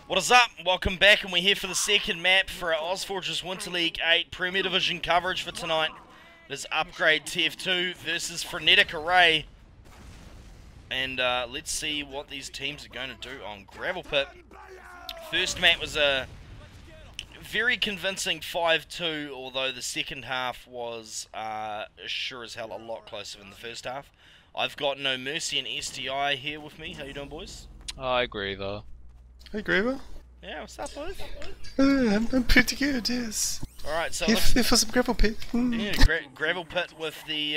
What is up? Welcome back, and we're here for the second map for our OzFortress Winter League 8 Premier Division coverage for tonight. It is Upgrade TF2 versus Frenetic Array. And let's see what these teams are going to do on Gravel Pit. First map was a very convincing 5-2, although the second half was sure as hell a lot closer than the first half. I've got No Mercy and STI here with me. How you doing, boys? I agree, though. Hey, Graver. Yeah, what's up, boys? I'm pretty good, yes. Alright, so Here for some gravel pit. yeah, Gravel Pit with the,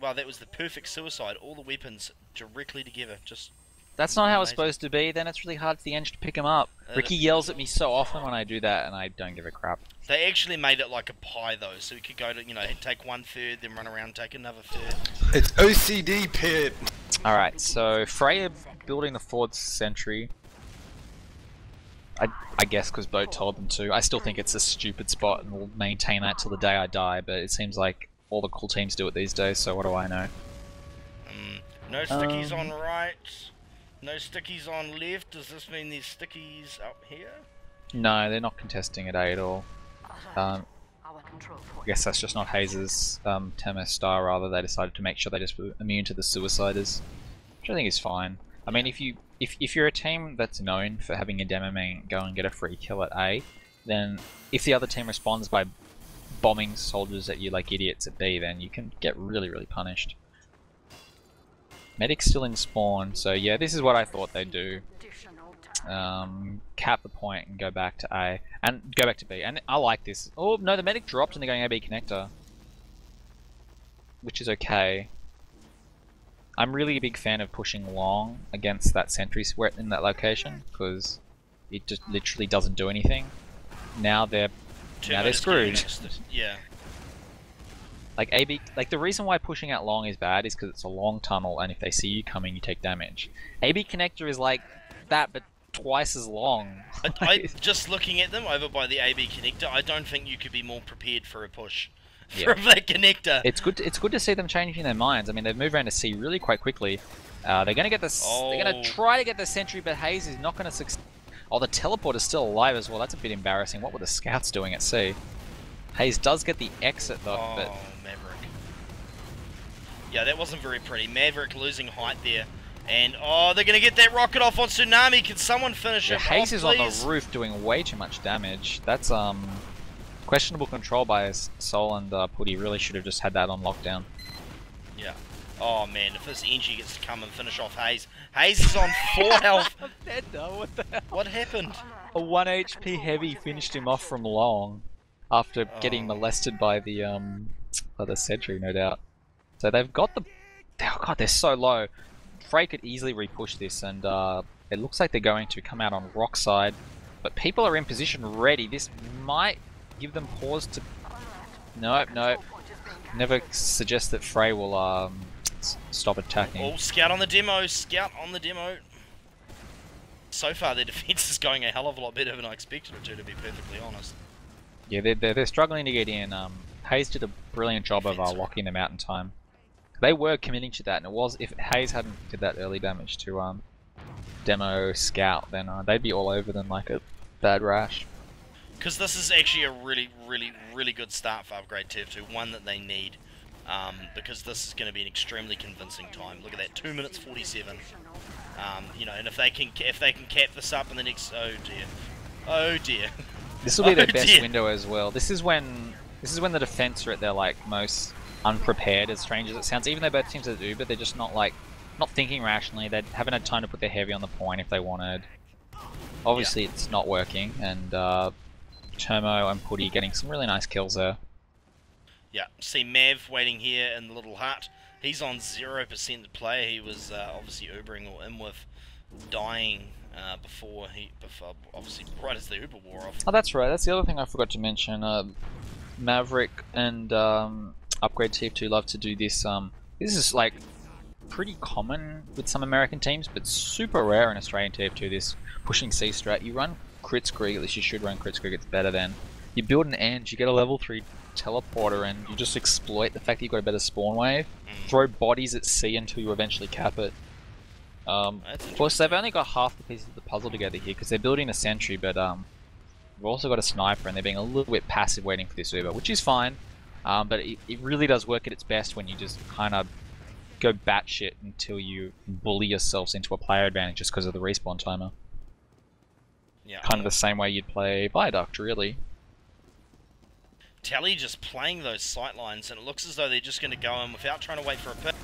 well, that was the perfect suicide. All the weapons directly together, just... That's not how it's amazing. supposed to be, then it's really hard for the engine to pick them up. Ricky yells at me so often when I do that, and I don't give a crap. They actually made it like a pie, though, so we could go to, you know, take one third, then run around and take another third. It's OCD pit. Alright, so Fray are building the forward sentry. I guess because Boat told them to. I still think it's a stupid spot and will maintain that till the day I die, but it seems like all the cool teams do it these days, so what do I know? No stickies on right, no stickies on left. Does this mean there's stickies up here? No, they're not contesting at A at all. I guess that's just not Hayes' Temer star, rather. They decided to make sure they just were immune to the suiciders, which I think is fine. I mean, if you're a team that's known for having a demo main go and get a free kill at A, then if the other team responds by bombing soldiers at you like idiots at B, then you can get really, really punished. Medic's still in spawn, so yeah, this is what I thought they'd do. Cap the point and go back to A, and go back to B, and I like this. Oh no, the medic dropped and they're going AB connector, which is okay. I'm really a big fan of pushing long against that sentry sweat in that location, because it just literally doesn't do anything. Now they're screwed. Yeah. Like AB, like the reason why pushing out long is bad is because it's a long tunnel, and if they see you coming, you take damage. AB connector is like that, but twice as long. I just looking at them over by the AB connector, I don't think you could be more prepared for a push. From that connector. It's good to see them changing their minds. I mean, they've moved around to C really quite quickly. They're gonna get this. Oh. They're gonna try to get the sentry, but Hayes is not gonna succeed. Oh, the teleport is still alive as well. That's a bit embarrassing. What were the scouts doing at C? Hayes does get the exit though, Oh, but Maverick. Yeah, that wasn't very pretty. Maverick losing height there. And, oh, they're going to get that rocket off on Tsunami. Can someone finish it? Hayes is on the please? roof doing way too much damage. That's questionable control by Sol, and Putty really should have just had that on lockdown. Yeah. Oh, man, if this Engie gets to come and finish off Hayes. Hayes is on 4 health. I'm dead though, what the hell? What happened? A 1 HP heavy finished him off from long after getting molested by the sentry, no doubt. So they've got the... Oh god, they're so low. Fray could easily repush this, and it looks like they're going to come out on rock side, but people are in position ready. This might give them pause to... Nope. Never suggest that Fray will stop attacking. Oh, scout on the demo. Scout on the demo. So far, their defense is going a hell of a lot better than I expected it to be perfectly honest. Yeah, they're struggling to get in. Hayes did a brilliant job of locking them out in time. They were committing to that, and it was, if Hayes hadn't did that early damage to demo scout, then they'd be all over them like a bad rash. Because this is actually a really good start for Upgrade TF2, one that they need, because this is going to be an extremely convincing time. Look at that, 2 minutes 47. You know, and if they can cap this up in the next, oh dear. This will be their best window as well. This is when the defense are at their like most unprepared, as strange as it sounds. Even though both teams are Uber, they're just not thinking rationally. They haven't had time to put their heavy on the point if they wanted. Obviously, it's not working, and Termo and Putty getting some really nice kills there. Yeah, see Mav waiting here in the little hut. He's on 0% to play. He was obviously Ubering or in with dying before obviously right as the Uber wore off. Oh, that's right. That's the other thing I forgot to mention. Maverick and Upgrade TF2 love to do this. This is like pretty common with some American teams, but super rare in Australian TF2. This pushing C strat. You run Kritzkrieg, at least you should run Kritzkrieg. It's better than you build an Eng, you get a level 3 teleporter, and you just exploit the fact that you've got a better spawn wave. Throw bodies at C until you eventually cap it. That's Of course, they've only got half the pieces of the puzzle together here because they're building a sentry, but we've also got a sniper, and they're being a little bit passive waiting for this Uber, which is fine. But it really does work at its best when you just kind of go batshit until you bully yourselves into a player advantage just because of the respawn timer. Yeah. Kind of the same way you'd play Viaduct, really. Tally just playing those sight lines, and it looks as though they're just going to go in without trying to wait for a pit.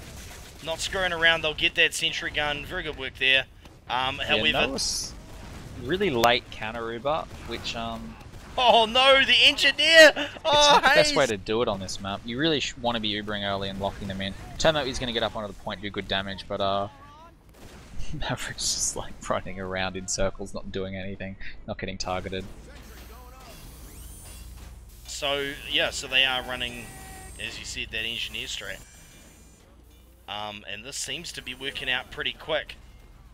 Not screwing around, they'll get that sentry gun. Very good work there. However... that was really late counter Uber, which... Oh no, the engineer! It's Oh, not the best Hayes! way to do it on this map. You really want to be Ubering early and locking them in. Tomo is going to get up onto the point, do good damage, but Maverick's just like running around in circles, not doing anything, not getting targeted. So, yeah, so they are running, as you said, that engineer strat. And this seems to be working out pretty quick.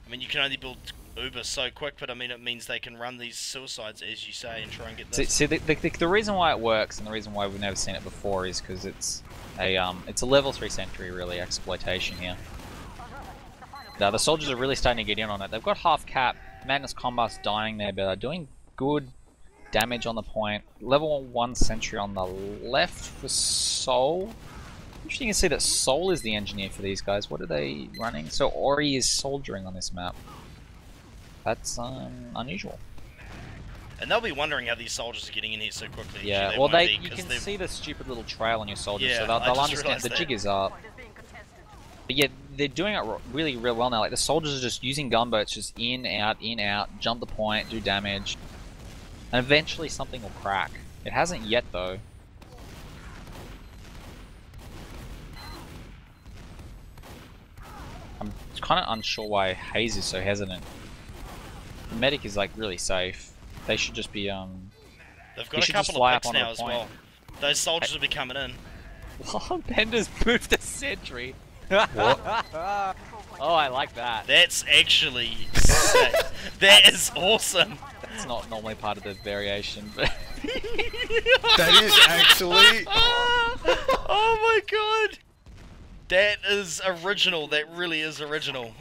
I mean, you can only build Uber so quick, but I mean, it means they can run these suicides, as you say, and try and get this. See, the reason why it works, and the reason why we've never seen it before, is because it's a level 3 sentry, really, exploitation here. Now, the soldiers are really starting to get in on it. They've got half cap, Madness Combat's dying there, but are doing good damage on the point. Level 1 sentry on the left for Soul. Interesting to see that Soul is the engineer for these guys. What are they running? So Ori is soldiering on this map. That's unusual. And they'll be wondering how these soldiers are getting in here so quickly. Yeah, well, you can see the stupid little trail on your soldiers, Yeah, so they'll understand the that. jig is up. But yeah, they're doing it really real well now. Like, the soldiers are just using gunboats, just in, out, jump the point, do damage. And eventually something will crack. It hasn't yet, though. I'm kind of unsure why Hayes is so hesitant. The medic is like really safe. They should just be They've got a couple of picks now as well. Those soldiers will be coming in. Oh, Bender's moved the sentry. What? Oh, I like that. That's actually sick. That is awesome. That's not normally part of the variation, but That is actually... Oh my god. That is original. That really is original.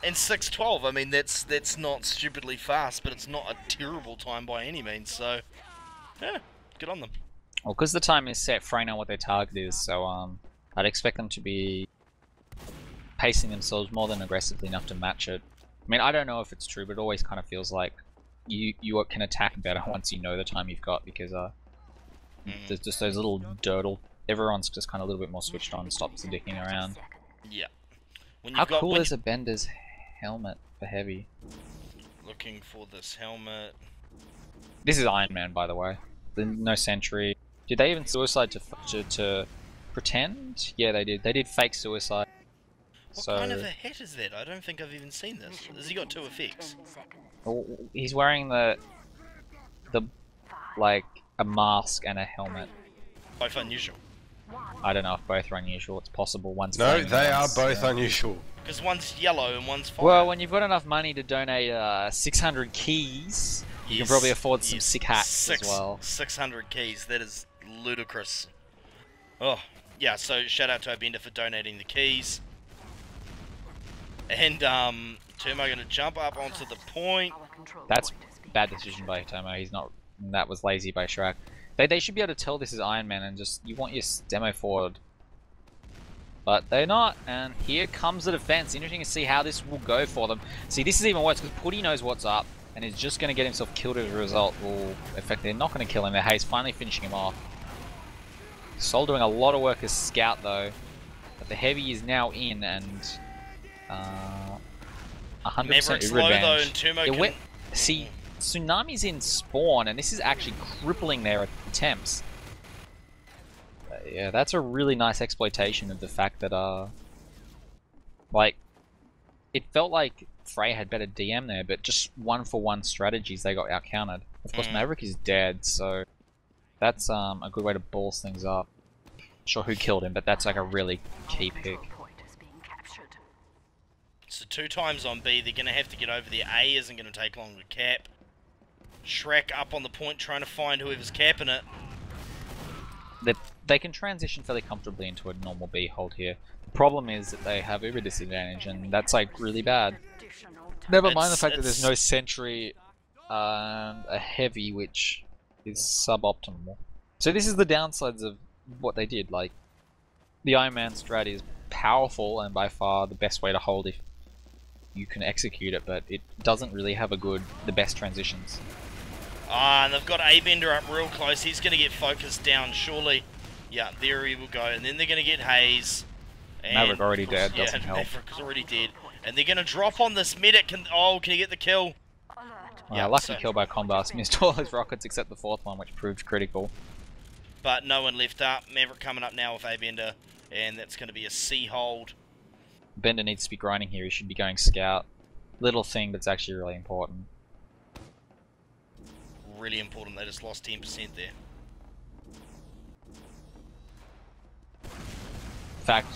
And 6:12. I mean, that's not stupidly fast, but it's not a terrible time by any means. So, yeah, good on them. well, because the time is set, Fray know what their target is, so I'd expect them to be pacing themselves more than aggressively enough to match it. I mean, I don't know if it's true, but it always kind of feels like you can attack better once you know the time you've got, because there's just those little durdle. Everyone's just kind of a little bit more switched on, stops dicking around. Yeah. How cool is a Bender's helmet for heavy? Looking for this helmet. This is Iron Man, by the way. No sentry. Did they even suicide to pretend? Yeah, they did. They did fake suicide. What kind of a hat is that? I don't think I've even seen this. Has he got 2 effects? Well, he's wearing the like a mask and a helmet. Both unusual. I don't know if both are unusual. It's possible one's No, flaming, they are one's, both unusual. Because one's yellow and one's fire. Well, when you've got enough money to donate 600 keys, you can probably afford some sick hats as well. 600 keys. That is ludicrous. Oh, yeah. So shout out to Obenda for donating the keys. And Turmo going to jump up onto the point. That's bad decision by Tomo. He's not. That was lazy by Shrek. They should be able to tell this is Iron Man and just you want your demo forward. But they're not, and here comes the defense. Interesting to see how this will go for them. See, this is even worse because Putty knows what's up and is just going to get himself killed as a result. Well, in fact, they're not going to kill him. Hayes finally finishing him off. Sol doing a lot of work as scout though, but the heavy is now in and 100% Maverick's Uber low though, advantage. and Turmo can... See, Tsunami's in spawn, and this is actually crippling their attempts. Yeah, that's a really nice exploitation of the fact that, like, it felt like Fray had better DM there, but just 1-for-1 strategies, they got out-countered. Of course, Maverick is dead, so that's a good way to balls things up. Not sure who killed him, but that's like a really key pick. So 2 times on B, they're going to have to get over there. A isn't going to take long to cap. Shrek up on the point trying to find whoever's capping it. they can transition fairly comfortably into a normal B hold here. The problem is that they have uber disadvantage, and that's like really bad. Never mind the fact that there's no sentry and a heavy, which is suboptimal. So this is the downsides of what they did. Like, the Iron Man strat is powerful and by far the best way to hold if you can execute it, but it doesn't really have the best transitions. Ah, and they've got A-Bender up real close. He's going to get focused down, surely. Yeah, there he will go. And then they're going to get Hayes. And Maverick already dead, yeah, doesn't help. Maverick is already dead. And they're going to drop on this medic. Can he get the kill? Yeah, lucky kill by Combust. Missed all his rockets except the fourth one, which proved critical. But no one left up. Maverick coming up now with A-Bender. And that's going to be a C hold. Bender needs to be grinding here. He should be going scout. Little thing, but it's actually really important. Really important. They just lost 10% there. Fact.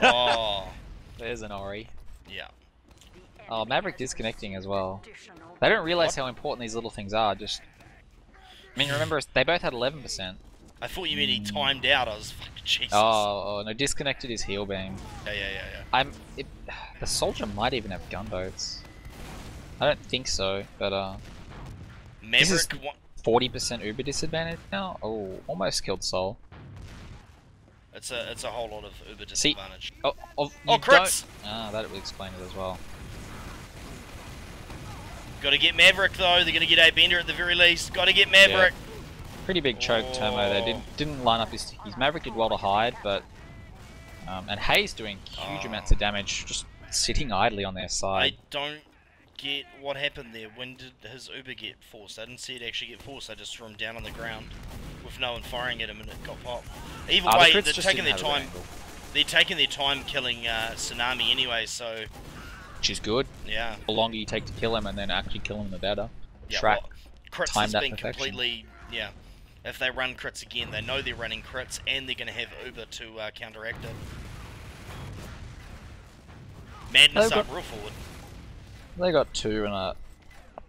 Oh. There's an Ori. Yeah. Oh, Maverick disconnecting as well. They don't realize how important these little things are. Just, I mean, remember they both had 11%. I thought you meant he timed out. I was fucking Jesus. Oh no, disconnected his heal beam. Yeah. The soldier might even have gunboats. I don't think so, but this is Maverick. 40% uber disadvantage now. Oh, almost killed Sol. It's a whole lot of uber disadvantage. Oh, crits! Ah, that would explain it as well. Got to get Maverick though. They're going to get A-Bender at the very least. Got to get Maverick. Yeah. Pretty big choke Termo there. Didn't line up his Maverick did well to hide, but and Hayes doing huge amounts of damage, just sitting idly on their side. I don't get what happened there. When did his uber get forced? I didn't see it actually get forced. I just threw him down on the ground with no one firing at him, and it got popped. Either way, they're taking their time. They're taking their time killing Tsunami anyway, so. Which is good. Yeah. The longer you take to kill him, and then actually kill him, the better. Yeah. Track. Well, crits time has that been perfection. completely. Yeah. If they run crits again, they know they're running crits, and they're going to have uber to counteract it. Madness up real forward. They got 2 in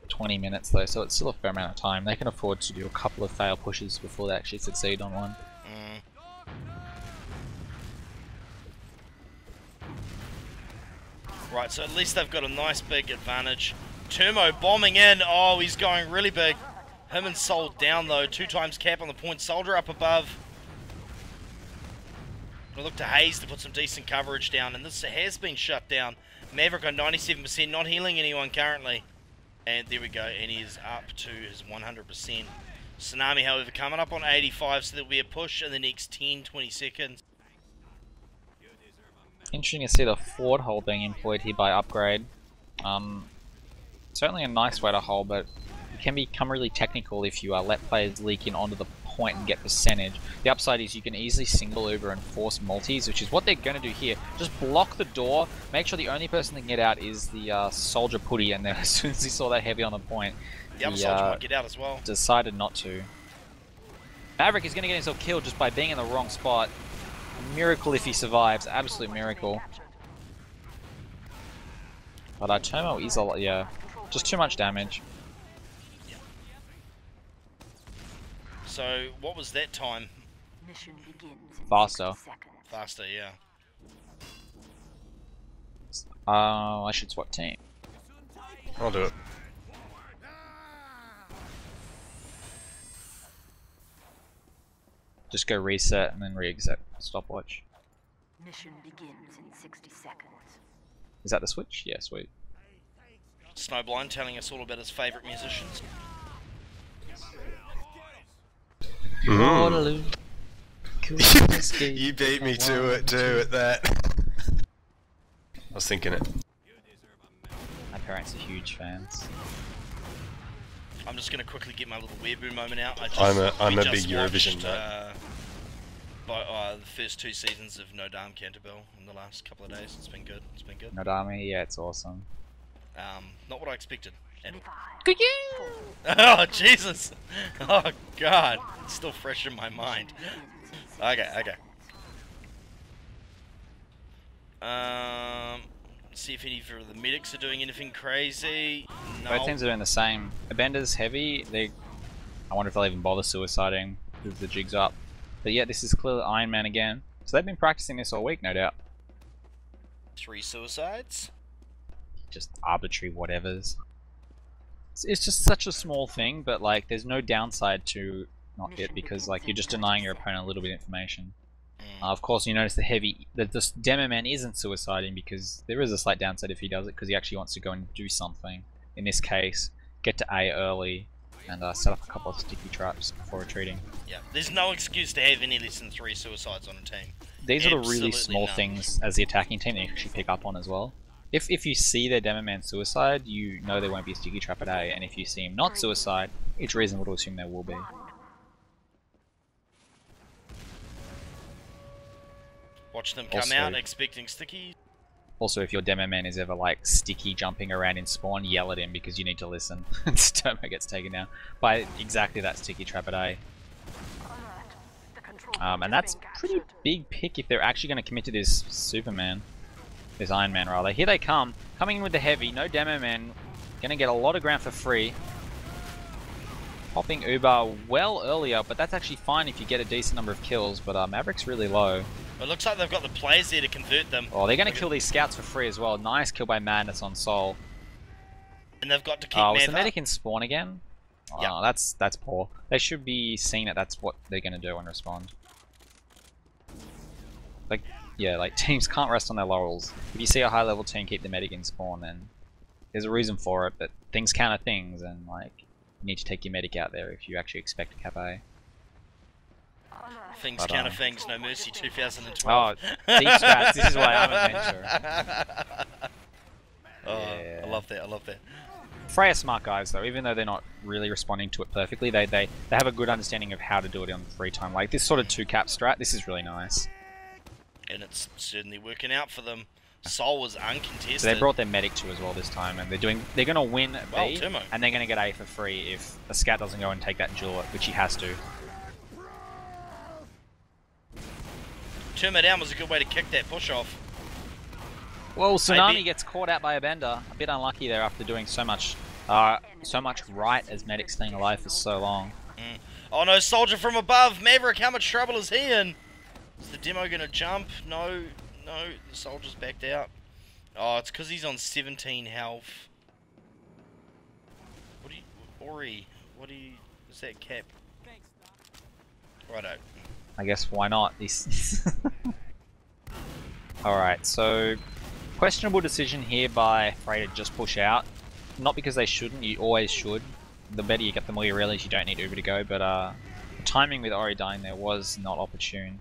20 minutes though, so it's still a fair amount of time. They can afford to do a couple of fail pushes before they actually succeed on one. Right, so at least they've got a nice big advantage. Termo bombing in. Oh, he's going really big. Him and Sol down though. 2 times cap on the point. Soldier up above. Gonna look to Hayes to put some decent coverage down, and this has been shut down. Maverick on 97%, not healing anyone currently. And there we go, and he is up to his 100%. Tsunami, however, coming up on 85, so there'll be a push in the next 10-20 seconds. Interesting to see the forward hold being employed here by Upgrade. Certainly a nice way to hold, but it can become really technical if you let players leak in onto the point and get percentage. The upside is you can easily single uber and force multis, which is what they're going to do here. Just block the door, make sure the only person that can get out is the soldier putty, and then as soon as he saw that heavy on the point, the other soldier might get out as well. Decided not to. Maverick is going to get himself killed just by being in the wrong spot. A miracle if he survives, absolute miracle. But Tomo is a lot, yeah, just too much damage. So, what was that time? Faster. Faster, yeah. I should swap team. I'll do it. Just go reset and then re-exit stopwatch. Mission begins in 60 seconds. Is that the switch? Yeah, sweet. Snowblind telling us all about his favourite musicians. Waterloo. You beat me to it too at that. I was thinking it. My parents are huge fans. I'm just gonna quickly get my little weeaboo moment out. I'm a big just Eurovision watched, nut. The first 2 seasons of No Dame Canterbury in the last couple of days. It's been good. It's been good. Nodami, yeah, it's awesome. Not what I expected. Five, Oh Jesus! Oh God! It's still fresh in my mind. Okay. See if any of the medics are doing anything crazy. No. Both teams are doing the same. Abenda's heavy. I wonder if they'll even bother suiciding because the jig's up. But yeah, this is clearly Iron Man again. So they've been practicing this all week, no doubt. 3 suicides. Just arbitrary whatevers. It's just such a small thing, but like, there's no downside to not it because like you're just denying your opponent a little bit of information. Of course, you notice the demo man isn't suiciding because there is a slight downside if he does it because he actually wants to go and do something. In this case, get to A early and set up a couple of sticky traps before retreating. Yeah, there's no excuse to have any less than 3 suicides on a team. These are the really Absolutely small none. things as the attacking team that you actually pick up on as well. If you see their demo man suicide, you know there won't be a sticky trap at A, and if you see him not suicide, it's reasonable to assume there will be. Watch them come Also- out expecting sticky. Also, if your demo man is ever like sticky jumping around in spawn, yell at him because you need to listen. This demo gets taken down by exactly that sticky trap at A. And that's pretty big pick if they're actually going to commit to this Superman. This Iron Man rather. Here they come. Coming in with the heavy. No demo man. Going to get a lot of ground for free. Popping Uber well earlier, but that's actually fine if you get a decent number of kills. But Maverick's really low. It looks like they've got the players there to convert them. Oh, they're going to kill these scouts for free as well. Nice kill by Madness on Soul. And they've got to keep Was Mav the medic in spawn again? Oh, Yeah. that's poor. They should be seeing that that's what they're going to do and respond. Like, yeah, like teams can't rest on their laurels. If you see a high level team keep the medic in spawn, then there's a reason for it, but things counter things, and like, you need to take your medic out there if you actually expect to cap A. Things But, counter things, no mercy 2012. Oh, deep strats, this is why I'm a mentor. Oh, Yeah. I love that, I love that. Fray are smart guys though, even though they're not really responding to it perfectly, they have a good understanding of how to do it on free time. Like this sort of 2-cap strat, this is really nice. And it's certainly working out for them. Soul was uncontested. So they brought their medic to as well this time, and they're going to win B, Well, Timo. and they're going to get A for free if a scout doesn't go and take that jewel, which he has to. Turn it down was a good way to kick that push off. Well, Tsunami Maybe. gets caught out by a bender. A bit unlucky there after doing so much right as medic staying alive for so long. Oh no, soldier from above! Maverick, how much trouble is he in? Is the demo gonna jump? No, no, the soldier's backed out. Oh, it's because he's on 17 health. What do you... Ori, what do you... Is that cap? Righto. I guess why not? Alright, so questionable decision here by Fray to just push out. Not because they shouldn't, you always should. The better you get the more you realize you don't need Uber to go, but the timing with Ori dying there was not opportune.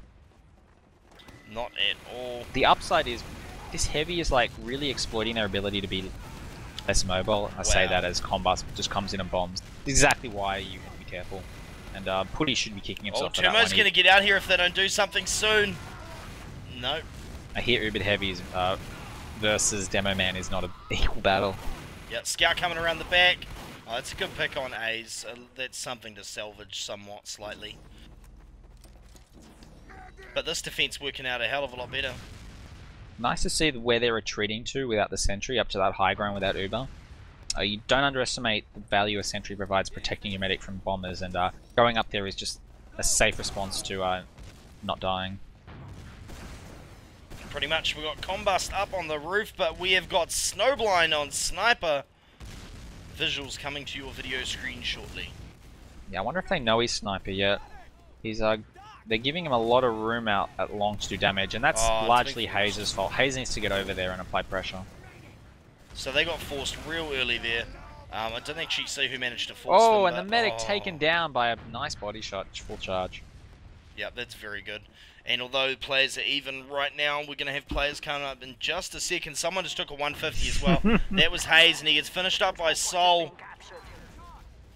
Not at all. The upside is this heavy is like really exploiting their ability to be less mobile. I say Wow. that as Combust just comes in and bombs. Exactly why you have to be careful. And Putty should be kicking Oh, himself for that Tumo's one. gonna get out here if they don't do something soon. No. I hear Ubered Heavies versus Demo Man is not an equal battle. Yeah, Scout coming around the back. Oh, that's a good pick on A's. That's something to salvage somewhat, slightly. But this defense working out a hell of a lot better. Nice to see where they're retreating to without the sentry, up to that high ground without Uber. You don't underestimate the value a sentry provides protecting your medic from bombers, and going up there is just a safe response to not dying. Pretty much, we've got Combust up on the roof, but we have got Snowblind on Sniper. Visuals coming to your video screen shortly. Yeah, I wonder if they know he's Sniper yet. He's they're giving him a lot of room out at long to do damage, and that's largely Hayes' fault. Hayes needs to get over there and apply pressure. So they got forced real early there. I didn't actually see who managed to force them. Oh, and the but- medic taken down by a nice body shot, full charge. Yep, that's very good. And although players are even right now, we're going to have players coming up in just a second. Someone just took a 150 as well. That was Hayes, and he gets finished up by Soul.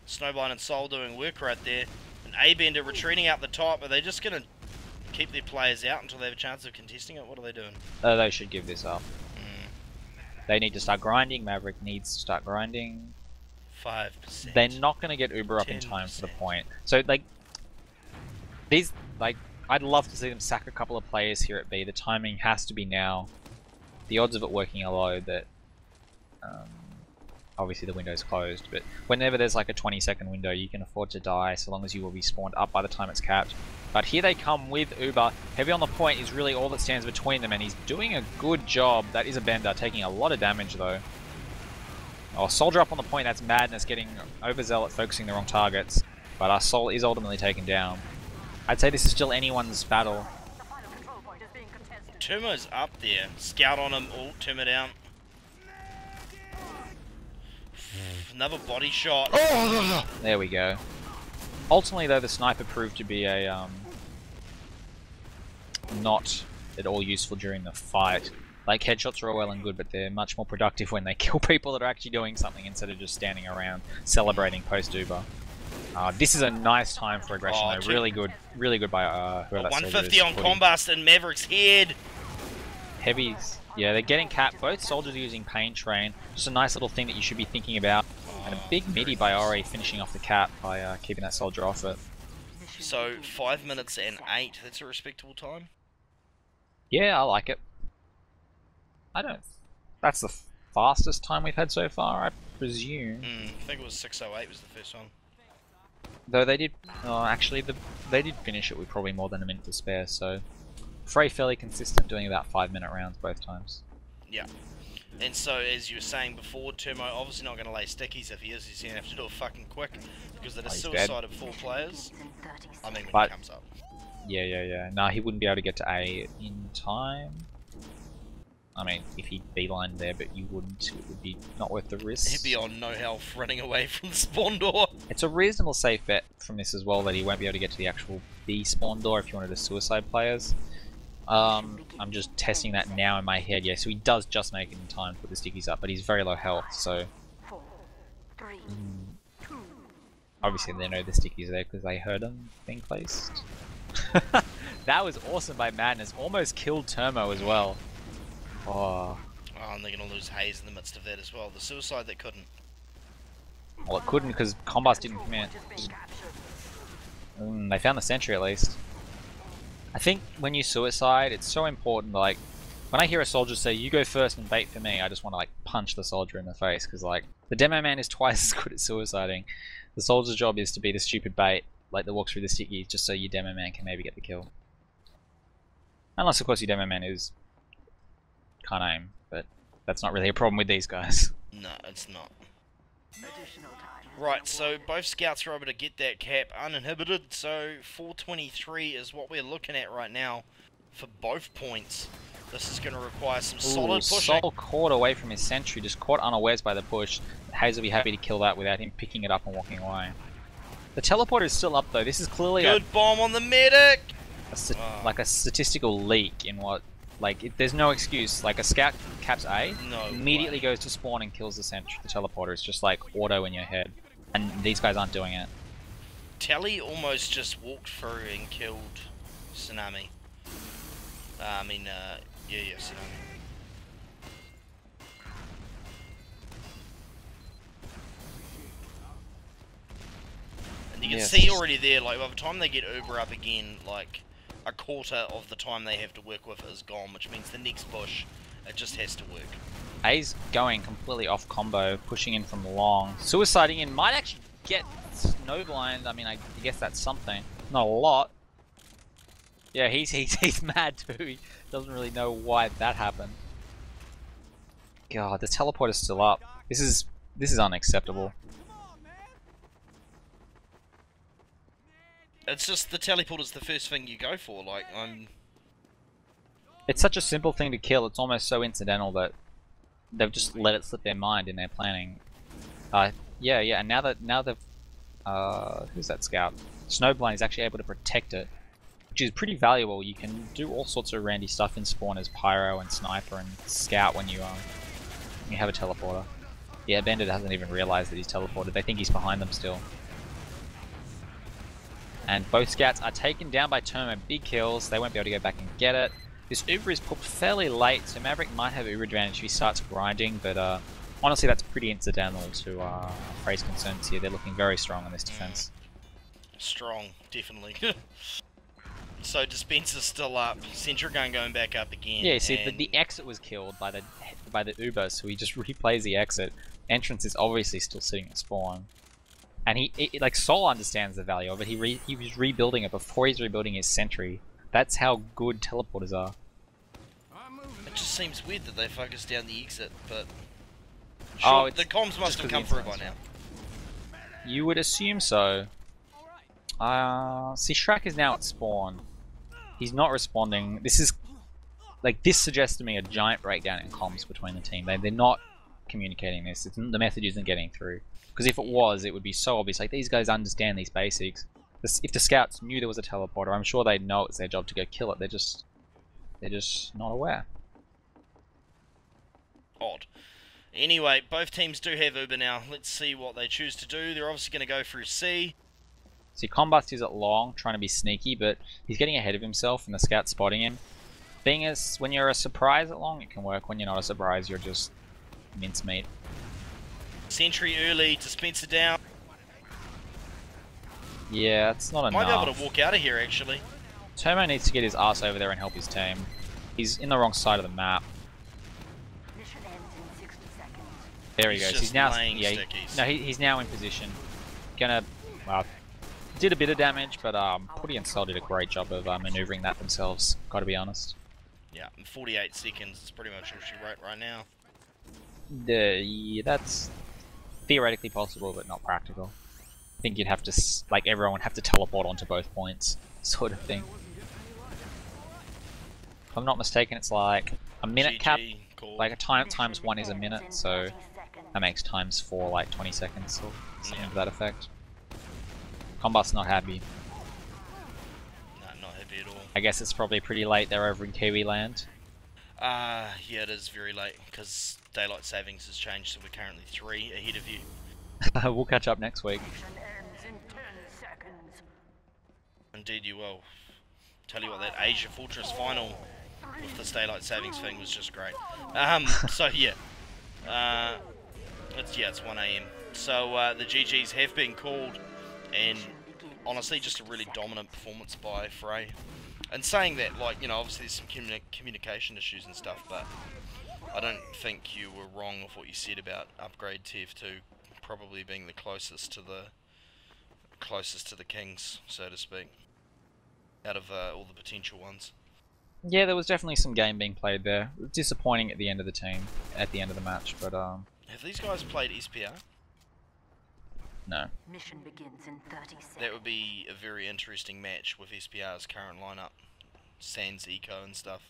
Snowblind and Soul doing work right there. And A-Bender retreating out the top. Are they just going to keep their players out until they have a chance of contesting it? What are they doing? They should give this up. They need to start grinding. Maverick needs to start grinding. 5%. They're not going to get Uber up in time for the point. So, like, these, like, I'd love to see them sack a couple of players here at B. The timing has to be now. The odds of it working are low, that obviously the window's closed, but whenever there's like a 20-second window, you can afford to die so long as you will be spawned up by the time it's capped. But here they come with Uber. Heavy on the point is really all that stands between them, and he's doing a good job. That is a bender, taking a lot of damage though. Oh, soldier up on the point, that's madness, getting overzealous, focusing the wrong targets. But our soul is ultimately taken down. I'd say this is still anyone's battle. Turmo's up there. Scout on him, ult, Turmo down. Another body shot. There we go. Ultimately though, the sniper proved to be a not at all useful during the fight. Like, headshots are all well and good, but they're much more productive when they kill people that are actually doing something instead of just standing around celebrating post-Uber. This is a nice time for aggression though. Really good by whoever that 150 on Combust and Maverick's head. Heavies, yeah, they're getting capped. Both soldiers are using Pain Train. Just a nice little thing that you should be thinking about. And a big midi by Ori finishing off the cap by keeping that soldier off it. So 5 minutes and 8. That's a respectable time. Yeah, I like it. I don't. That's the fastest time we've had so far, I presume. I think it was 6:08 was the first one. Though they did, actually, they did finish it with probably more than a minute to spare. So, Fray fairly consistent, doing about 5-minute rounds both times. Yeah. And so, as you were saying before, Turmo obviously not going to lay stickies. If he is, he's going to have to do it fucking quick because that is suicide of 4 players. I mean, when he comes up. Yeah. Nah, he wouldn't be able to get to A in time. I mean, if he beelined there, but you wouldn't, it would be not worth the risk. He'd be on no health, running away from the spawn door. It's a reasonable safe bet from this as well that he won't be able to get to the actual B spawn door if you wanted to suicide players. I'm just testing that now in my head. Yeah, so he does just make it in time to put the stickies up, but he's very low health, so... Obviously they know the stickies are there because they heard them being placed. That was awesome by Madness. Almost killed Turmo as well. Oh, and they're going to lose Haze in the midst of that as well. The suicide that couldn't. Well, it couldn't because Combust didn't commit. They found the sentry at least. I think when you suicide, it's so important. Like, when I hear a soldier say, "You go first and bait for me," I just want to like punch the soldier in the face because like the demo man is twice as good at suiciding. The soldier's job is to be the stupid bait, like that walks through the stickies, just so your demo man can maybe get the kill. Unless, of course, your demo man is can't aim, but that's not really a problem with these guys. No, it's not. Right, so both scouts are able to get that cap uninhibited, so 423 is what we're looking at right now for both points. This is going to require some solid pushing. Sol caught away from his sentry, just caught unawares by the push. Hayes will be happy to kill that without him picking it up and walking away. The teleporter is still up though. This is clearly good bomb on the medic! Like a statistical leak in what... Like, there's no excuse. Like, a scout caps A, immediately goes to spawn and kills the sentry. The teleporter is just like auto in your head. And these guys aren't doing it. Telly almost just walked through and killed Tsunami. Yeah, Tsunami. And you can see already there, like, by the time they get Uber up again, like, a quarter of the time they have to work with is gone, which means the next push, it just has to work. A's going completely off combo, pushing in from long. Suiciding in might actually get snowblind. I mean, I guess that's something. Not a lot. Yeah, he's mad too. He doesn't really know why that happened. God, the teleporter's still up. This is unacceptable. It's just the teleporter's the first thing you go for, like, It's such a simple thing to kill, it's almost so incidental that they've just let it slip their mind in their planning. Yeah, and now they've... who's that scout? Snowblind is actually able to protect it, which is pretty valuable. You can do all sorts of randy stuff in spawn as pyro and sniper and scout when you have a teleporter. Yeah, Bandit hasn't even realized that he's teleported. They think he's behind them still. And both scouts are taken down by Turmo. Big kills. They won't be able to go back and get it. This Uber is pooped fairly late, so Maverick might have Uber advantage if he starts grinding, but honestly that's pretty incidental to Fray's concerns here. They're looking very strong on this defense. Strong, definitely. So Dispenser's still up. Sentry gun going back up again. Yeah, see, and the exit was killed by the Uber, so he just replays the exit. Entrance is obviously still sitting at spawn. And like, Sol understands the value of it. He was rebuilding it before he's rebuilding his sentry. That's how good teleporters are. It just seems weird that they focus down the exit, but... Oh, Sure, the comms must have come through by now. You would assume so. See, Shrek is now at spawn. He's not responding. This is... Like, this suggests to me a giant breakdown in comms between the team. They're not communicating this. The message isn't getting through. Because if it was, it would be so obvious. Like, these guys understand these basics. If the scouts knew there was a teleporter, I'm sure they'd know it's their job to go kill it. They're just not aware. Odd. Anyway, both teams do have Uber now. Let's see what they choose to do. They're obviously going to go through C. See, Combust is at long, trying to be sneaky, but he's getting ahead of himself and the scout's spotting him. Being as, when you're a surprise at long, it can work. When you're not a surprise, you're just mincemeat. Sentry early, Dispenser down. Yeah, it's not enough. Might be able to walk out of here, actually. Tomo needs to get his ass over there and help his team. He's in the wrong side of the map. Mission ends in 60 seconds. There he He's goes. just He's now, laying yeah, stickies. no, he's now in position. Gonna, well, did a bit of damage, but Putty and Sol did a great job of maneuvering that themselves. Got to be honest. Yeah, in 48 seconds is pretty much all she wrote right now. Yeah, that's theoretically possible, but not practical. I think you'd have to, like, everyone would have to teleport onto both points, sort of thing. If I'm not mistaken, it's like a minute GG, cap. cool. Like a times 1 is a minute, so that makes times 4 like 20 seconds or something to that effect. Combust's not happy. No, not happy at all. I guess it's probably pretty late. They're over in Kiwi land. Yeah, it is very late, because daylight savings has changed, so we're currently 3 ahead of you. We'll catch up next week. Mission ends in 10 seconds. Indeed you will. Tell you what, that Asia Fortress final with this daylight savings thing was just great. So yeah. It's 1 AM. So the GGs have been called, and honestly just a really dominant performance by Fray. And saying that, like, you know, obviously there's some communication issues and stuff, but I don't think you were wrong with what you said about upgrade TF2 probably being the closest to the Kings, so to speak, out of all the potential ones. Yeah, there was definitely some game being played there. It was disappointing at the end of the match, but Have these guys played SPR? no. Mission begins in 30 seconds. That would be a very interesting match with SPR's current lineup. Sans Eco and stuff.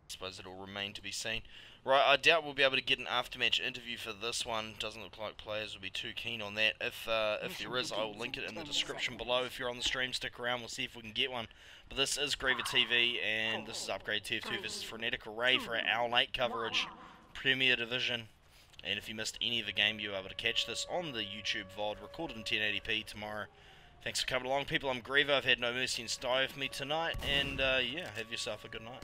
Suppose it'll remain to be seen. Right, I doubt we'll be able to get an aftermatch interview for this one. Doesn't look like players will be too keen on that. If there is, I will link it in the description below. If you're on the stream, stick around. We'll see if we can get one. But this is GreaverTV, and this is Upgrade TF2 versus Frenetic Array for our OWL8 coverage, Premier Division. And if you missed any of the game, you'll be able to catch this on the YouTube VOD, recorded in 1080p tomorrow. Thanks for coming along, people. I'm Greaver. I've had no mercy and style with me tonight, and yeah, have yourself a good night.